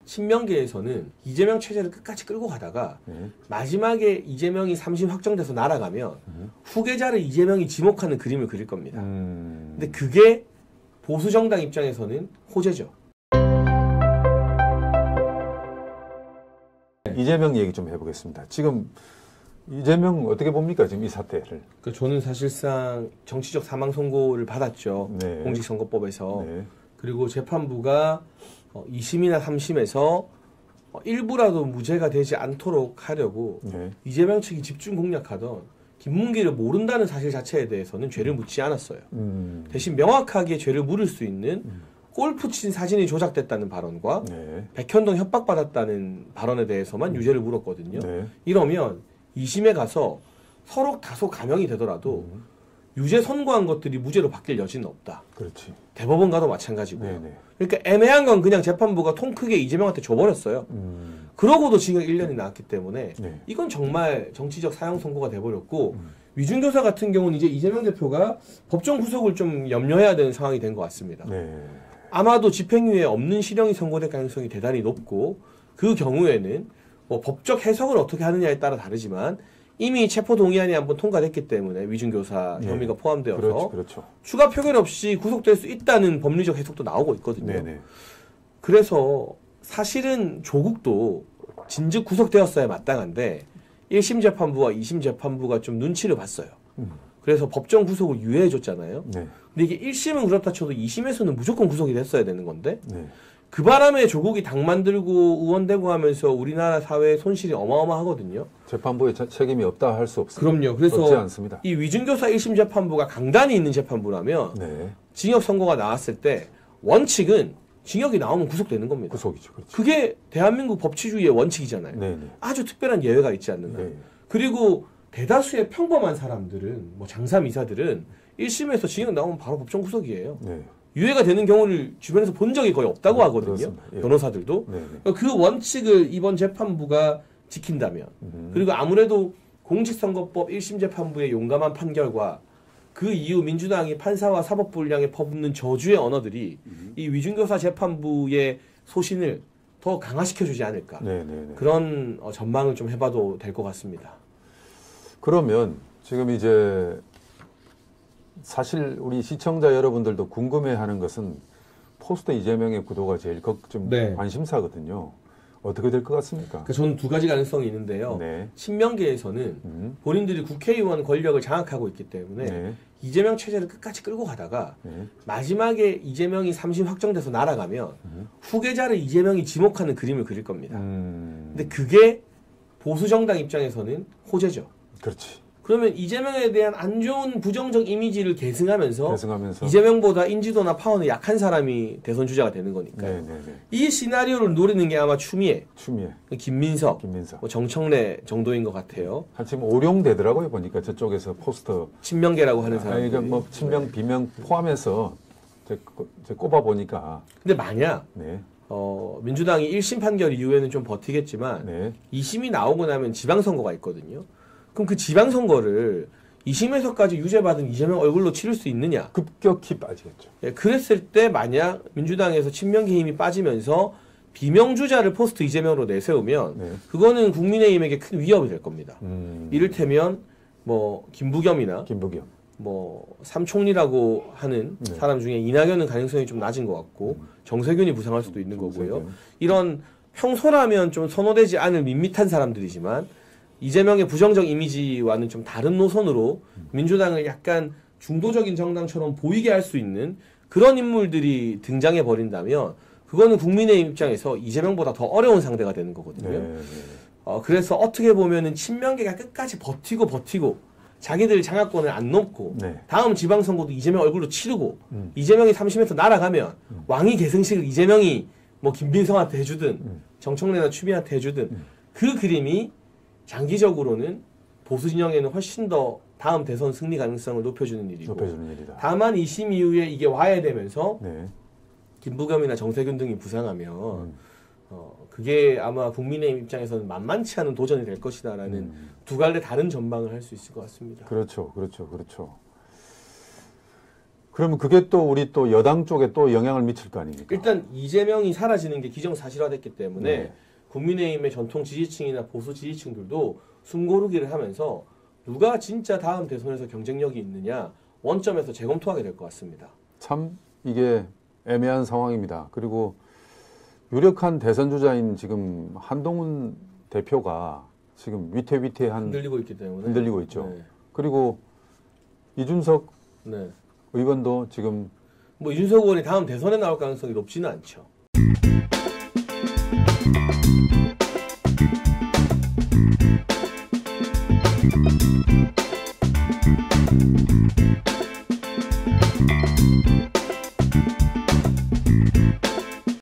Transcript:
친명계에서는 이재명 체제를 끝까지 끌고 가다가 마지막에 이재명이 3심 확정돼서 날아가면 후계자를 이재명이 지목하는 그림을 그릴 겁니다. 근데 그게 보수 정당 입장에서는 호재죠. 이재명 얘기 좀 해보겠습니다. 지금 이재명 어떻게 봅니까? 지금 이 사태를. 저는 사실상 정치적 사망 선고를 받았죠. 네. 공직선거법에서. 네. 그리고 재판부가 2심이나 3심에서 일부라도 무죄가 되지 않도록 하려고 네. 이재명 측이 집중 공략하던 김문기를 모른다는 사실 자체에 대해서는 죄를 묻지 않았어요. 대신 명확하게 죄를 물을 수 있는 골프 친 사진이 조작됐다는 발언과 네. 백현동 협박받았다는 발언에 대해서만 유죄를 물었거든요. 네. 이러면 2심에 가서 서로 다소 감형이 되더라도 유죄 선고한 것들이 무죄로 바뀔 여지는 없다. 그렇지. 대법원 가도 마찬가지고요. 네네. 그러니까 애매한 건 그냥 재판부가 통 크게 이재명한테 줘버렸어요. 그러고도 징역 1년이 나왔기 때문에 네. 이건 정말 정치적 사형 선고가 돼버렸고 위중교사 같은 경우는 이제 이재명 대표가 법정 구속을 좀 염려해야 되는 상황이 된 것 같습니다. 네. 아마도 집행유예 없는 실형이 선고될 가능성이 대단히 높고 그 경우에는 뭐 법적 해석을 어떻게 하느냐에 따라 다르지만 이미 체포동의안이 한번 통과됐기 때문에 위중교사 네. 혐의가 포함되어서 그렇죠. 추가 표결 없이 구속될 수 있다는 법리적 해석도 나오고 있거든요. 네네. 그래서 사실은 조국도 진즉 구속되었어야 마땅한데 1심 재판부와 2심 재판부가 좀 눈치를 봤어요. 그래서 법정 구속을 유예해줬잖아요. 네. 근데 이게 1심은 그렇다 쳐도 2심에서는 무조건 구속이 됐어야 되는 건데 네. 그 바람에 조국이 당 만들고 의원되고 하면서 우리나라 사회의 손실이 어마어마하거든요. 재판부에 책임이 없다 할 수 없습니다. 그럼요. 그래서 없지 않습니다. 이 위중교사 1심 재판부가 강단이 있는 재판부라면 네. 징역 선고가 나왔을 때 원칙은 징역이 나오면 구속되는 겁니다. 구속이죠. 그렇죠. 그게 대한민국 법치주의의 원칙이잖아요. 네네. 아주 특별한 예외가 있지 않는 한. 네. 그리고 대다수의 평범한 사람들은 뭐 장사미사들은 1심에서 징역 나오면 바로 법정 구속이에요. 네. 유예가 되는 경우를 주변에서 본 적이 거의 없다고 하거든요. 그렇습니다. 예. 변호사들도. 네네. 그러니까 그 원칙을 이번 재판부가 지킨다면 그리고 아무래도 공직선거법 1심 재판부의 용감한 판결과 그 이후 민주당이 판사와 사법부를 퍼붓는 저주의 언어들이 이 위중교사 재판부의 소신을 더 강화시켜주지 않을까. 네네네. 그런 전망을 좀 해봐도 될 것 같습니다. 그러면 지금 이제 사실 우리 시청자 여러분들도 궁금해하는 것은 포스트 이재명의 구도가 제일 좀 네. 관심사거든요. 어떻게 될 것 같습니까? 그러니까 저는 두 가지 가능성이 있는데요. 네. 친명계에서는 본인들이 국회의원 권력을 장악하고 있기 때문에 네. 이재명 체제를 끝까지 끌고 가다가 네. 마지막에 이재명이 3심 확정돼서 날아가면 후계자를 이재명이 지목하는 그림을 그릴 겁니다. 근데 그게 보수 정당 입장에서는 호재죠. 그렇지. 그러면 이재명에 대한 안 좋은 부정적 이미지를 계승하면서 계승하면서 이재명보다 인지도나 파워는 약한 사람이 대선 주자가 되는 거니까요. 네네네. 이 시나리오를 노리는 게 아마 추미애, 김민석, 뭐 정청래 정도인 것 같아요. 지금 오룡되더라고요. 보니까 저쪽에서 포스터 친명계라고 하는 사람. 그러니까 뭐 친명, 비명 포함해서 제 꼽아 보니까. 근데 만약 네. 민주당이 1심 판결 이후에는 좀 버티겠지만 네. 2심이 나오고 나면 지방선거가 있거든요. 그럼 그 지방선거를 2심에서까지 유죄받은 이재명 얼굴로 치를 수 있느냐? 급격히 빠지겠죠. 예, 그랬을 때 만약 민주당에서 친명계 힘이 빠지면서 비명주자를 포스트 이재명으로 내세우면 네. 그거는 국민의힘에게 큰 위협이 될 겁니다. 이를테면 뭐 김부겸 뭐 삼총리라고 하는 네. 사람 중에 이낙연은 가능성이 좀 낮은 것 같고 정세균이 부상할 수도 있는 거고요. 이런 평소라면 좀 선호되지 않을 밋밋한 사람들이지만 이재명의 부정적 이미지와는 좀 다른 노선으로 민주당을 약간 중도적인 정당처럼 보이게 할 수 있는 그런 인물들이 등장해 버린다면 그거는 국민의힘 입장에서 이재명보다 더 어려운 상대가 되는 거거든요. 네. 그래서 어떻게 보면은 친명계가 끝까지 버티고 자기들 장악권을 안 놓고 네. 다음 지방선거도 이재명 얼굴로 치르고 이재명이 3심에서 날아가면 왕위 계승식을 이재명이 뭐 김빈성한테 해주든 정청래나 추미애한테 해주든 그 그림이 장기적으로는 보수 진영에는 훨씬 더 다음 대선 승리 가능성을 높여주는 일이고 일이다. 다만 2심 이후에 이게 와해되면서 네. 김부겸이나 정세균 등이 부상하면 그게 아마 국민의힘 입장에서는 만만치 않은 도전이 될 것이다라는 두 갈래 다른 전망을 할 수 있을 것 같습니다. 그렇죠. 그러면 그게 또 우리 또 여당 쪽에 또 영향을 미칠 거 아닙니까? 일단 이재명이 사라지는 게 기정사실화됐기 때문에 네. 국민의힘의 전통 지지층이나 보수 지지층들도 숨고르기를 하면서 누가 진짜 다음 대선에서 경쟁력이 있느냐 원점에서 재검토하게 될 것 같습니다. 참 이게 애매한 상황입니다. 그리고 유력한 대선 주자인 지금 한동훈 대표가 지금 위태위태한 흔들리고 있기 때문에 흔들리고 있죠. 네. 그리고 이준석 네. 의원도 지금 뭐 이준석 의원이 다음 대선에 나올 가능성이 높지는 않죠.